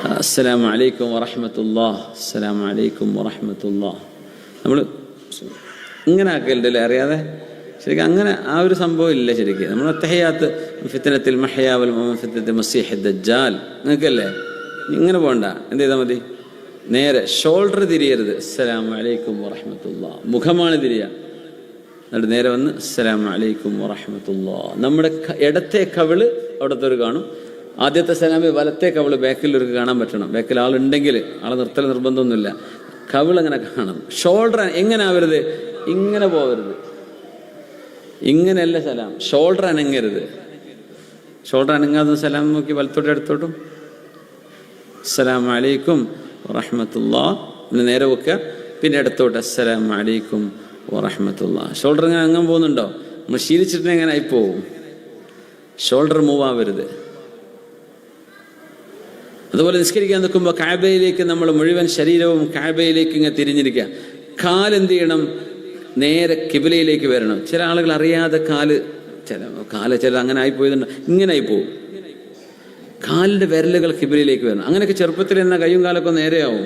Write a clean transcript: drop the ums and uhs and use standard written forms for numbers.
അസ്സലാമു അലൈക്കും വറഹ്മത്തുള്ളാഹി. അസ്സലാമു അലൈക്കും വറഹ്മത്തുള്ളാഹി. നമ്മൾ ഇങ്ങനെ ആക്കലുണ്ടല്ലേ അറിയാതെ. ശരിക്കും അങ്ങനെ ആ ഒരു സംഭവം ഇല്ല. ശരിക്കും നമ്മൾ അത്തഹിയാത്ത് ഫിത്നത്തിൽ മഹ്യാ വൽ മമാത്ത് ഫിത്നത്തിൽ മസീഹ് ദജ്ജാൽ നിങ്ങൾക്കല്ലേ ഇങ്ങനെ പോകണ്ട. എന്ത് ചെയ്താൽ മതി? നേരെ ഷോൾഡർ തിരിയരുത്. അസ്സലാമു അലൈക്കും വറഹ്മത്തുള്ളാഹി. മുഖമാണ് തിരിയുക. എന്നിട്ട് നേരെ വന്ന് അസ്സലാമു അലൈക്കും വറഹ്മത്തുള്ളാഹി. നമ്മുടെ ഇടത്തെ കവിള് അവിടത്തൊരു കാണും. ആദ്യത്തെ സലാമി വലത്തെ കവിള് ബാക്കിലൊരു കാണാൻ പറ്റണം. ബാക്കിൽ ആളുണ്ടെങ്കിൽ ആളെ നിർത്തൽ നിർബന്ധമൊന്നുമില്ല. കവിളങ്ങനെ കാണണം. ഷോൾഡർ എങ്ങനെ ആവരുത്? ഇങ്ങനെ പോവരുത്. ഇങ്ങനെയല്ല സലാം. ഷോൾഡർ അനങ്ങരുത്. ഷോൾഡർ അനങ്ങാതെ സലാം നോക്കി വലത്തോട്ടും അടുത്തോട്ടും അസ്സലാമു അലൈക്കും വറഹ്മത്തുള്ളാഹി. പിന്നെ നേരെ വെക്കുക. പിന്നെ ഇടത്തോട്ട് അസ്സലാമു അലൈക്കും വറഹ്മത്തുള്ളാഹി. ഷോൾഡർ ഇങ്ങനെ അങ്ങാൻ പോകുന്നുണ്ടോ? നമ്മൾ ശീലിച്ചിട്ട് എങ്ങനെ ആയിപ്പോവും. ഷോൾഡർ മൂവ് ആവരുത്. അതുപോലെ നിസ്കരിക്കാൻ നിൽക്കുമ്പോൾ കഅബയിലേക്ക് നമ്മൾ മുഴുവൻ ശരീരവും കഅബയിലേക്ക് ഇങ്ങനെ തിരിഞ്ഞിരിക്കുക. കാലെന്ത് ചെയ്യണം? നേരെ കിബിലയിലേക്ക് വരണം. ചില ആളുകൾ അറിയാതെ കാല് ചില അങ്ങനെ ആയിപ്പോയതുണ്ട്. ഇങ്ങനെ ആയിപ്പോവും. കാലിൻ്റെ വിരലുകൾ കിബിലയിലേക്ക് വരണം. അങ്ങനെയൊക്കെ ചെറുപ്പത്തിൽ തന്നെ കയ്യും കാലൊക്കെ നേരെയാവും.